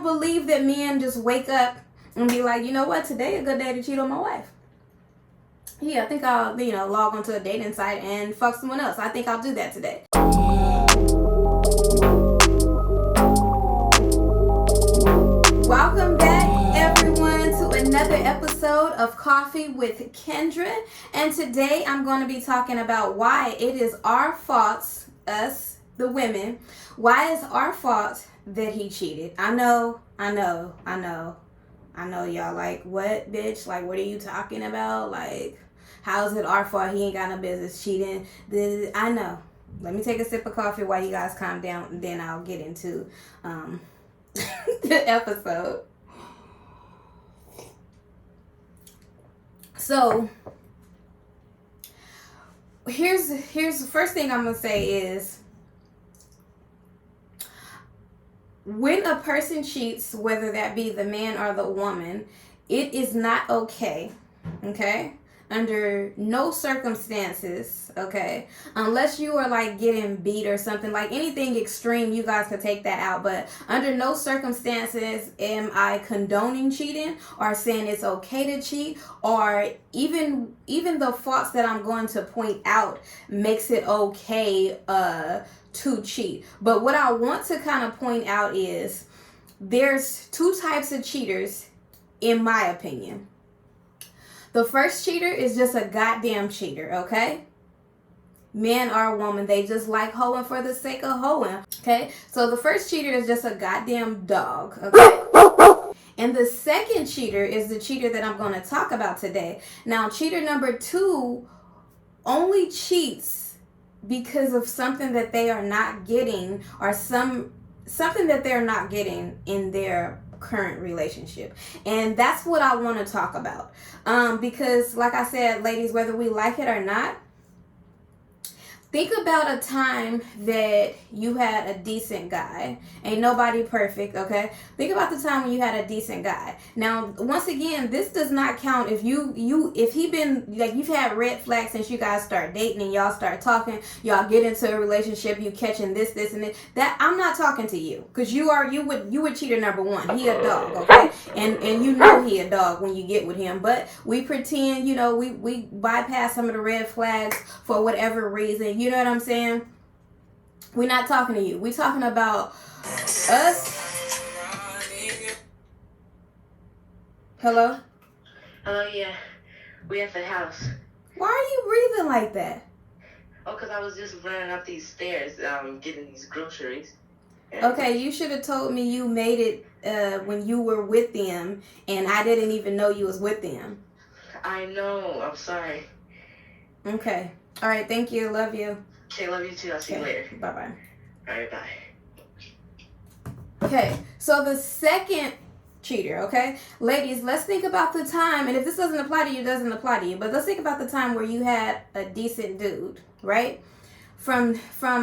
don't believe that men just wake up and be like, you know what, today a good day to cheat on my wife. Yeah, I think I'll, log onto a dating site and fuck someone else. I think I'll do that today. Welcome back, everyone, to another episode of Coffee with Kendra. And today I'm going to be talking about why it is our fault, us, the women, why it's our fault that he cheated. I know, y'all like, what, bitch? Like, what are you talking about? Like, how is it our fault? He ain't got no business cheating. I know. Let me take a sip of coffee while you guys calm down, and then I'll get into the episode. So, here's the first thing I'm gonna say is, when a person cheats, whether that be the man or the woman, it is not okay, under no circumstances, unless you are like getting beat or something, like anything extreme, you guys could take that out, but under no circumstances am I condoning cheating or saying it's okay to cheat, or even the faults that I'm going to point out makes it okay to cheat. But what I want to kind of point out is there's two types of cheaters, in my opinion. The first cheater is just a goddamn cheater, okay? Man or woman, they just like hoeing for the sake of hoeing, okay? So the first cheater is just a goddamn dog, okay? And the second cheater is the cheater that I'm going to talk about today. Now, cheater number 2 only cheats because of something that they are not getting, or something that they're not getting in their current relationship. And that's what I want to talk about. Because like I said, ladies, whether we like it or not, think about a time that you had a decent guy. Ain't nobody perfect, okay? Think about the time when you had a decent guy. Now, once again, this does not count if if he been, like, you've had red flags since you guys start dating and y'all start talking, y'all get into a relationship, you catching this and this. That, I'm not talking to you, because you would cheater number 1. He a dog, okay? And you know he a dog when you get with him. But we pretend, we bypass some of the red flags for whatever reason. You know what I'm saying? We're not talking to you. We're talking about us. Hello? Hello, yeah. We at the house. Why are you breathing like that? Oh, because I was just running up these stairs, getting these groceries. Okay, you should have told me you made it when you were with them, and I didn't even know you was with them. I know. I'm sorry. Okay. All right, thank you. Love you. Okay, love you too. I'll see you later. Bye-bye. All right, bye. Okay, so the second cheater, okay? Ladies, let's think about the time, and if this doesn't apply to you, it doesn't apply to you, but let's think about the time where you had a decent dude, right? From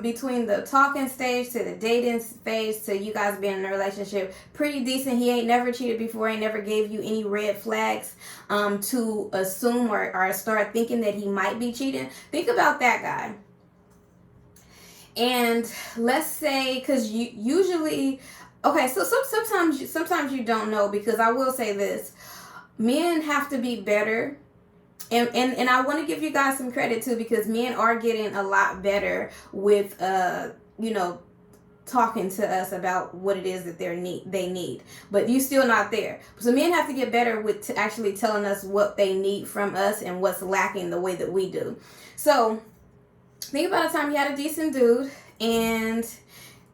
between the talking stage to the dating phase to you guys being in a relationship, pretty decent. He ain't never cheated before, ain't never gave you any red flags to assume or start thinking that he might be cheating. Think about that guy. And let's say, because you usually, okay, so sometimes you don't know, because I will say this, men have to be better. And I want to give you guys some credit too, because men are getting a lot better with talking to us about what it is that they need, but you still not there. So men have to get better with actually telling us what they need from us and what's lacking the way that we do. So think about a time you had a decent dude and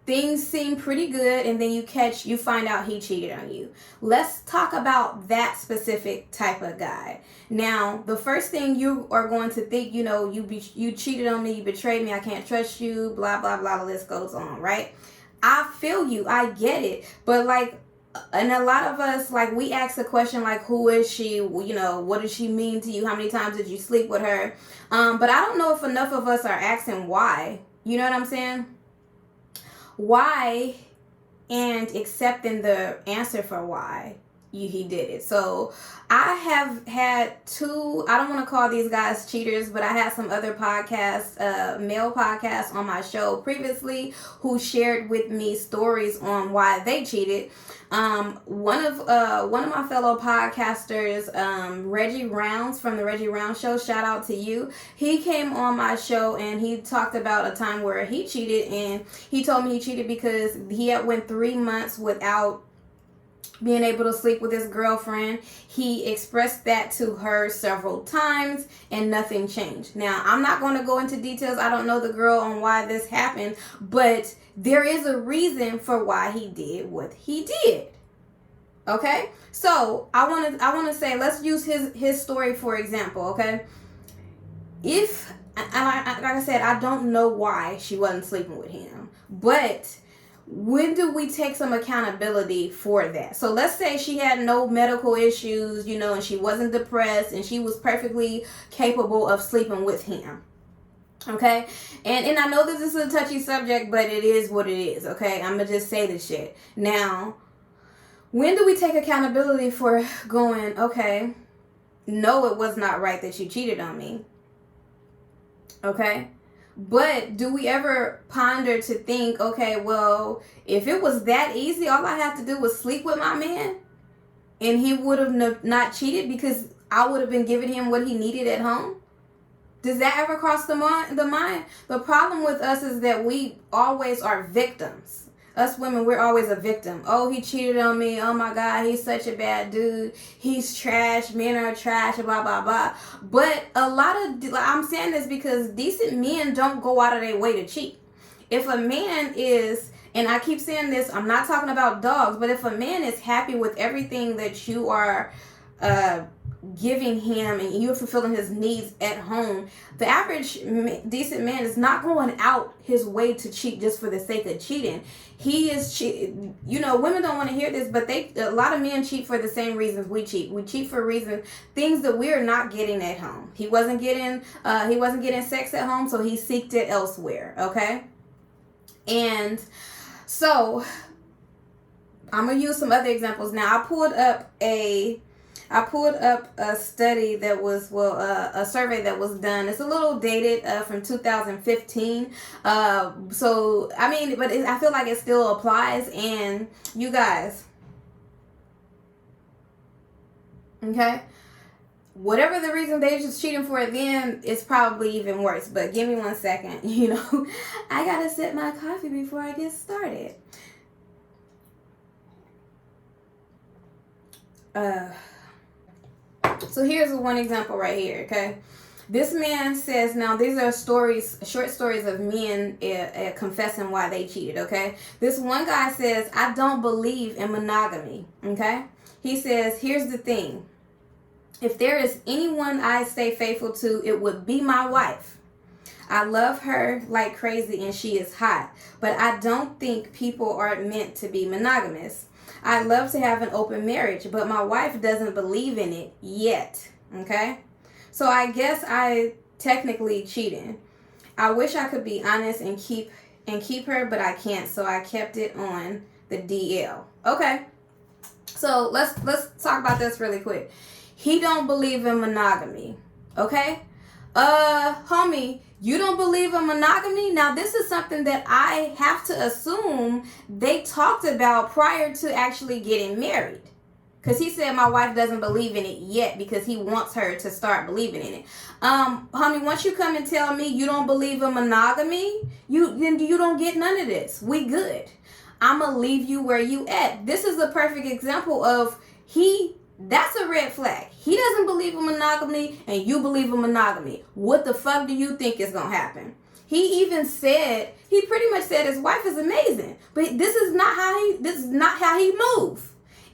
things seem pretty good, and then you find out he cheated on you. Let's talk about that specific type of guy. Now, the first thing you are going to think, you cheated on me, you betrayed me, I can't trust you, blah, blah, blah, the list goes on, right? I feel you, I get it, but and a lot of us, we ask the question, who is she? What does she mean to you? How many times did you sleep with her? But I don't know if enough of us are asking why. You know what I'm saying? Why, and accepting the answer for why. he did it. So I have had two, I don't want to call these guys cheaters, but I had some other podcasts, male podcasts on my show previously who shared with me stories on why they cheated. One of my fellow podcasters, Reggie Rounds from the Reggie Rounds show, shout out to you. He came on my show and he talked about a time where he cheated, and he told me he cheated because he had went 3 months without being able to sleep with his girlfriend. He expressed that to her several times and nothing changed. Now, I'm not going to go into details. I don't know the girl on why this happened, but there is a reason for why he did what he did. Okay? So, I want to say, let's use his story for example, okay? If, like I said, I don't know why she wasn't sleeping with him, but when do we take some accountability for that? So let's say she had no medical issues, and she wasn't depressed and she was perfectly capable of sleeping with him. Okay? And I know this is a touchy subject, but it is what it is, okay? I'm going to just say this shit. Now, when do we take accountability for going, okay, no, it was not right that you cheated on me. Okay? But do we ever ponder to think, okay, well, if it was that easy, all I had to do was sleep with my man and he would have not cheated because I would have been giving him what he needed at home? Does that ever cross the mind? The problem with us is that we always are victims. Us women, we're always a victim. Oh, he cheated on me. Oh my God, he's such a bad dude. He's trash. Men are trash, blah, blah, blah. But I'm saying this because decent men don't go out of their way to cheat. If a man is, and I keep saying this, I'm not talking about dogs, but if a man is happy with everything that you are giving him and you're fulfilling his needs at home, the average decent man is not going out his way to cheat just for the sake of cheating. He is women don't want to hear this, but a lot of men cheat for the same reasons we cheat. We cheat for things that we're not getting at home. He wasn't getting sex at home, so he seeked it elsewhere. Okay, and so I'm gonna use some other examples now. I pulled up a study that was, a survey that was done. It's a little dated, from 2015. So, I mean, but I feel like it still applies. And you guys, okay, whatever the reason they just cheating for it then, it's probably even worse. But give me 1 second. I gotta sip my coffee before I get started. So here's one example right here, okay? This man says, now these are short stories of men confessing why they cheated, okay? This one guy says, I don't believe in monogamy, okay? He says, here's the thing. If there is anyone I stay faithful to, it would be my wife. I love her like crazy and she is hot, but I don't think people are meant to be monogamous. I'd love to have an open marriage, but my wife doesn't believe in it yet, okay? So I guess I technically cheated. I wish I could be honest and keep her, but I can't, so I kept it on the DL. Okay, so let's talk about this really quick. He don't believe in monogamy, okay? Homie, you don't believe in monogamy? Now, this is something that I have to assume they talked about prior to actually getting married. Because he said my wife doesn't believe in it yet because he wants her to start believing in it. Homie, once you come and tell me you don't believe in monogamy, then you don't get none of this. We good. I'm going to leave you where you at. This is a perfect example of that's a red flag. He doesn't believe in monogamy and you believe in monogamy. What the fuck do you think is going to happen? He pretty much said his wife is amazing, but this is not how he moves.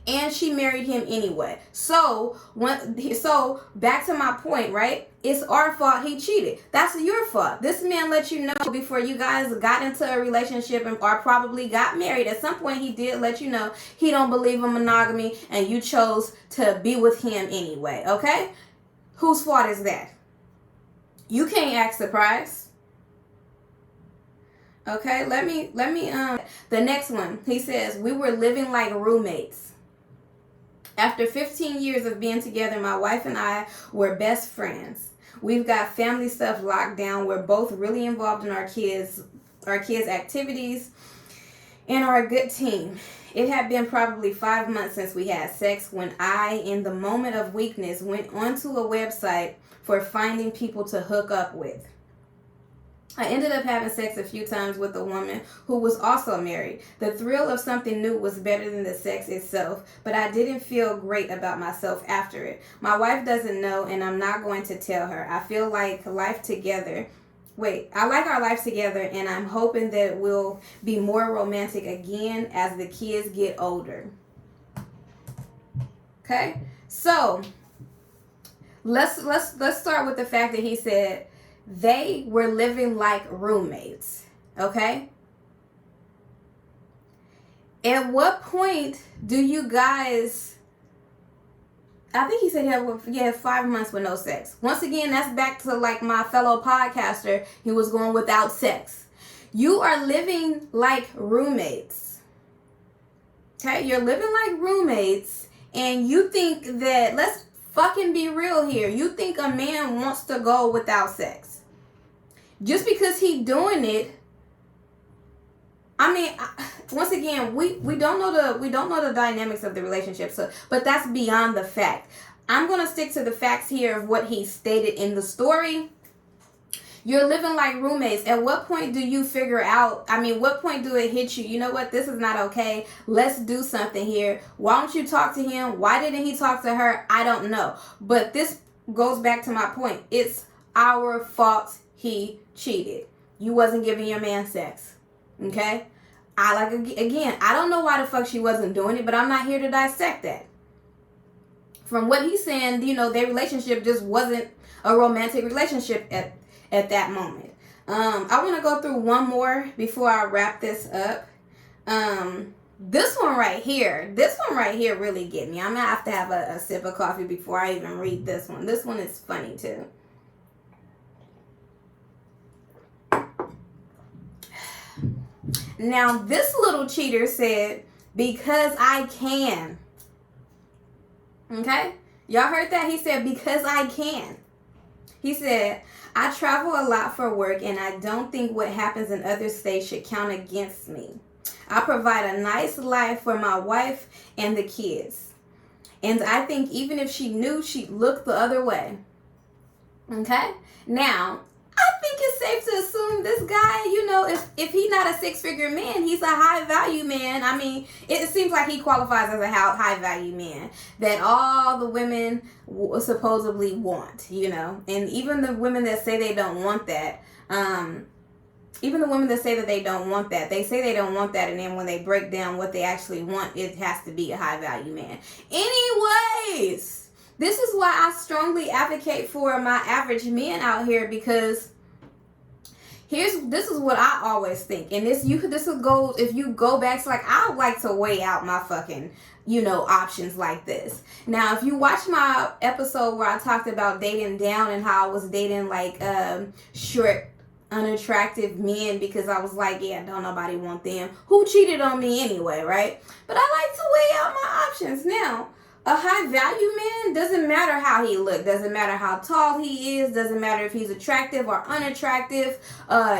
And she married him anyway. So back to my point, right? It's our fault he cheated. That's your fault. This man let you know before you guys got into a relationship or probably got married. At some point, he did let you know he don't believe in monogamy and you chose to be with him anyway, okay? Whose fault is that? You can't act surprised. Okay, let me the next one. He says, we were living like roommates. After 15 years of being together, my wife and I were best friends. We've got family stuff locked down. We're both really involved in our kids' activities, and are a good team. It had been probably 5 months since we had sex when I, in the moment of weakness, went onto a website for finding people to hook up with. I ended up having sex a few times with a woman who was also married. The thrill of something new was better than the sex itself, but I didn't feel great about myself after it. My wife doesn't know, and I'm not going to tell her. I feel like life together. I like our life together, and I'm hoping that we'll be more romantic again as the kids get older. Okay? So, let's start with the fact that he said they were living like roommates. Okay? At what point do you guys... I think he said he had 5 months with no sex. Once again, that's back to like my fellow podcaster. He was going without sex. You are living like roommates. Okay? You're living like roommates, and you think that, let's fucking be real here. You think a man wants to go without sex. Just because he doing it, I mean, once again, we don't know the dynamics of the relationship. So, but that's beyond the fact. I'm gonna stick to the facts here of what he stated in the story. You're living like roommates. At what point do you figure out? I mean, what point do it hit you? You know what? This is not okay. Let's do something here. Why don't you talk to him? Why didn't he talk to her? I don't know. But this goes back to my point. It's our fault he cheated. You wasn't giving your man sex. Okay? I don't know why the fuck she wasn't doing it, but I'm not here to dissect that. From what he's saying, their relationship just wasn't a romantic relationship at that moment. I want to go through one more before I wrap this up. This one right here really get me. I'm going to have a sip of coffee before I even read this one. This one is funny too. Now, this little cheater said, because I can. Okay? Y'all heard that? He said, because I can. He said, I travel a lot for work, and I don't think what happens in other states should count against me. I provide a nice life for my wife and the kids. And I think even if she knew, she'd look the other way. Okay? Now, I think it's safe to assume this guy, if he's not a six-figure man, he's a high-value man. I mean, it seems like he qualifies as a high-value man that all the women supposedly want, And even the women that say they don't want that, they say they don't want that, and then when they break down what they actually want, it has to be a high-value man. Anyways... This is why I strongly advocate for my average men out here, because this is what I always think. And this will go, if you go back to, I like to weigh out my fucking, options like this. Now, if you watch my episode where I talked about dating down and how I was dating short, unattractive men because I was like, yeah, don't nobody want them. Who cheated on me anyway, right? But I like to weigh out my options. Now, a high value man, doesn't matter how he look, doesn't matter how tall he is, doesn't matter if he's attractive or unattractive,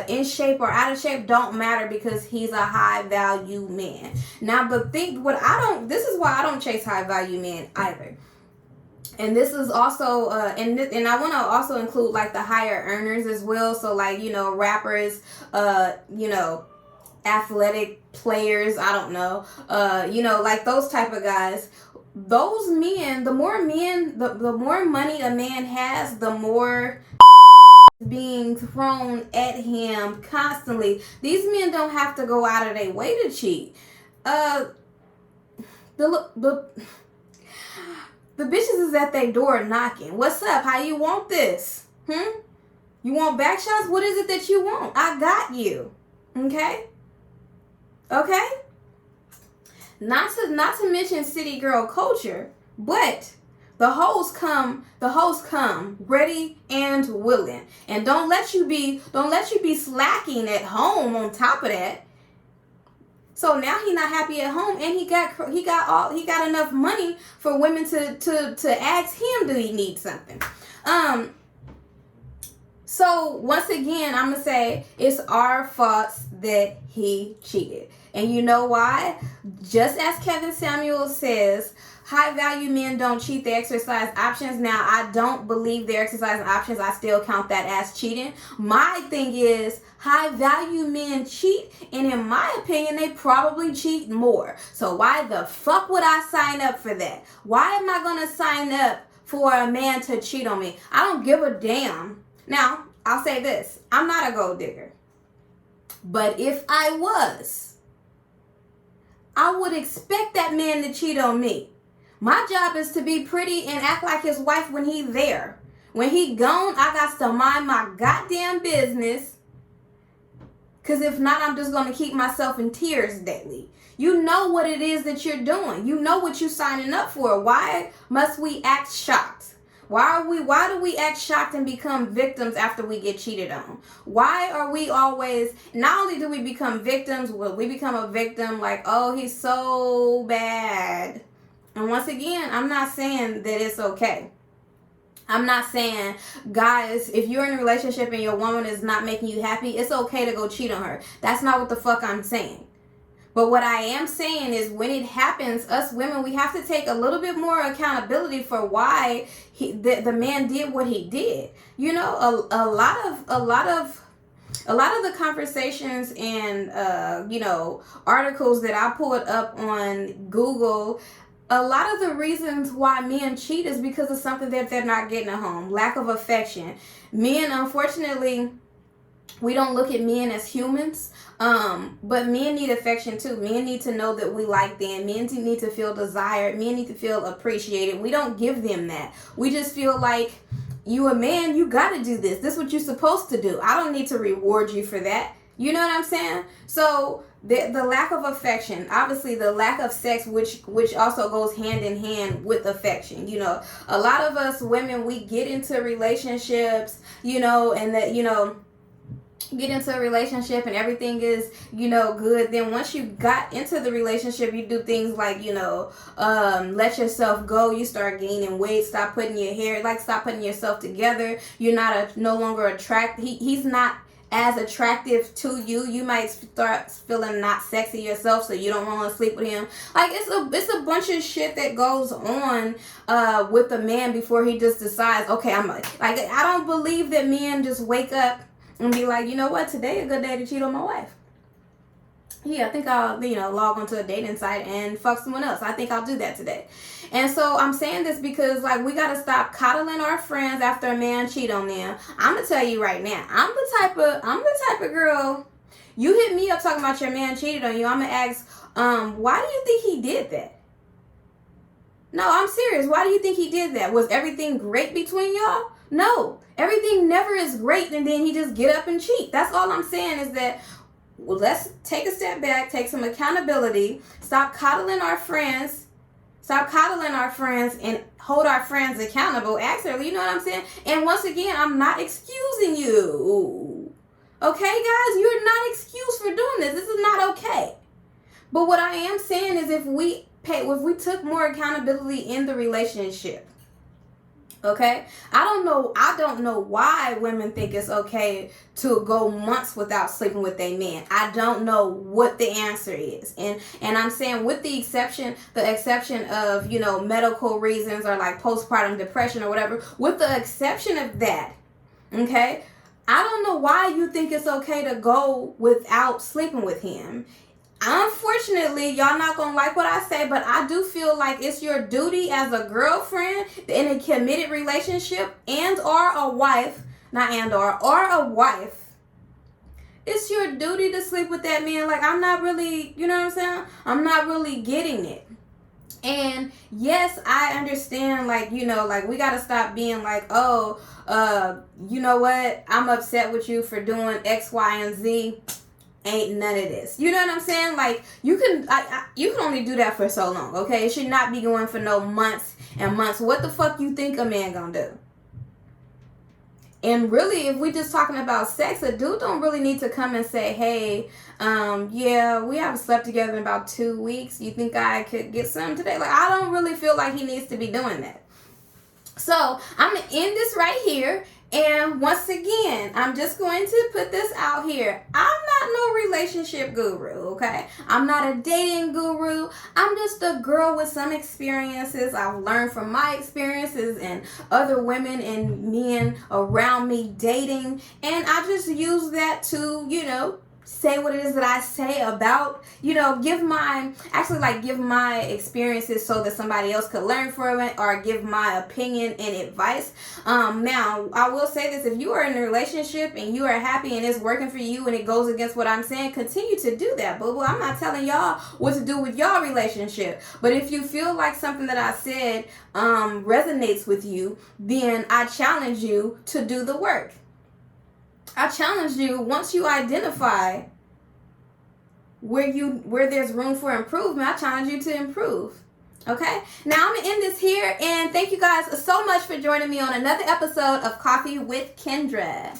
in shape or out of shape, don't matter, because he's a high value man. Now, but this is why I don't chase high value men either. And this is also, and I want to also include the higher earners as well. So rappers, athletic players, I don't know, those type of guys. Those men, the more money a man has, the more being thrown at him constantly. These men don't have to go out of their way to cheat. The bitches is at their door knocking. What's up? How you want this? You want back shots? What is it that you want? I got you. Okay? Okay? Not to mention city girl culture, but the hoes come ready and willing. And don't let you be slacking at home on top of that. So now he not happy at home, and he got enough money for women to ask him, do he need something? So once again, I'm gonna say it's our faults that he cheated, and you know why? Just as Kevin Samuel says, high value men don't cheat, they exercise options. Now, I don't believe they're exercising options. I still count that as cheating. My thing is, high value men cheat, and in my opinion, they probably cheat more. So why the fuck would I sign up for that? Why am I gonna sign up for a man to cheat on me? I don't give a damn. Now, I'll say this. I'm not a gold digger. But if I was, I would expect that man to cheat on me. My job is to be pretty and act like his wife when he's there. When he gone, I got to mind my goddamn business. Because if not, I'm just going to keep myself in tears daily. You know what it is that you're doing. You know what you're signing up for. Why must we act shocked? Why do we act shocked and become victims after we get cheated on? Why are we always, not only do we become victims, but we become a victim like, oh, he's so bad. And once again, I'm not saying that it's okay. I'm not saying, guys, if you're in a relationship and your woman is not making you happy, it's okay to go cheat on her. That's not what the fuck I'm saying. But what I am saying is when it happens, us women, we have to take a little bit more accountability for why the man did what he did. You know, a lot of the conversations and articles that I pulled up on Google, a lot of the reasons why men cheat is because of something that they're not getting at home. Lack of affection. Men, unfortunately, we don't look at men as humans. But men need affection too. Men need to know that we like them. Men need to feel desired. Men need to feel appreciated. We don't give them that. We just feel like, you a man, you gotta do this. This is what you're supposed to do. I don't need to reward you for that. You know what I'm saying? So the lack of affection, obviously the lack of sex, which also goes hand in hand with affection. You know, a lot of us women, we get into relationships, and that, get into a relationship and everything is, good. Then once you got into the relationship, you do things like, let yourself go. You start gaining weight. Stop putting your hair, stop putting yourself together. You're no longer attracted. He's not as attractive to you. You might start feeling not sexy yourself, so you don't want to sleep with him. It's a bunch of shit that goes on with a man before he just decides, okay, I don't believe that men just wake up and be like, you know what, today a good day to cheat on my wife. Yeah, I think I'll, log onto a dating site and fuck someone else. I think I'll do that today. And so I'm saying this because, we got to stop coddling our friends after a man cheat on them. I'm going to tell you right now, I'm the type of girl, you hit me up talking about your man cheated on you, I'm going to ask, why do you think he did that? No, I'm serious. Why do you think he did that? Was everything great between y'all? No. Everything never is great and then he just get up and cheat. That's all I'm saying is that, let's take a step back, take some accountability, stop coddling our friends and hold our friends accountable. Actually, you know what I'm saying? And once again, I'm not excusing you. Okay, guys? You're not excused for doing this. This is not okay. But what I am saying is if we took more accountability in the relationship, okay? I don't know why women think it's okay to go months without sleeping with a man. I don't know what the answer is. And I'm saying with the exception of, medical reasons or postpartum depression or whatever, with the exception of that, okay? I don't know why you think it's okay to go without sleeping with him. Unfortunately, y'all not gonna like what I say, but I do feel like it's your duty as a girlfriend in a committed relationship or a wife, or a wife. It's your duty to sleep with that man. I'm not really, you know what I'm saying? I'm not really getting it. And yes, I understand, we gotta stop being you know what? I'm upset with you for doing X, Y, and Z. Ain't none of this. You know what I'm saying? You can only do that for so long, okay? It should not be going for no months and months. What the fuck you think a man gonna do? And really, if we're just talking about sex, a dude don't really need to come and say, hey, yeah, we haven't slept together in about 2 weeks. You think I could get some today? Like, I don't really feel like he needs to be doing that. So I'm going to end this right here. And once again, I'm just going to put this out here. I'm not no relationship guru, okay? I'm not a dating guru. I'm just a girl with some experiences. I've learned from my experiences and other women and men around me dating. And I just use that to, say what it is that I say about, give my experiences so that somebody else could learn from it, or give my opinion and advice. Now, I will say this: if you are in a relationship and you are happy and it's working for you and it goes against what I'm saying, continue to do that. But I'm not telling y'all what to do with y'all relationship. But if you feel like something that I said resonates with you, then I challenge you to do the work. I challenge you, once you identify where there's room for improvement, I challenge you to improve. Okay? Now I'm going to end this here, and thank you guys so much for joining me on another episode of Coffee with Kendra.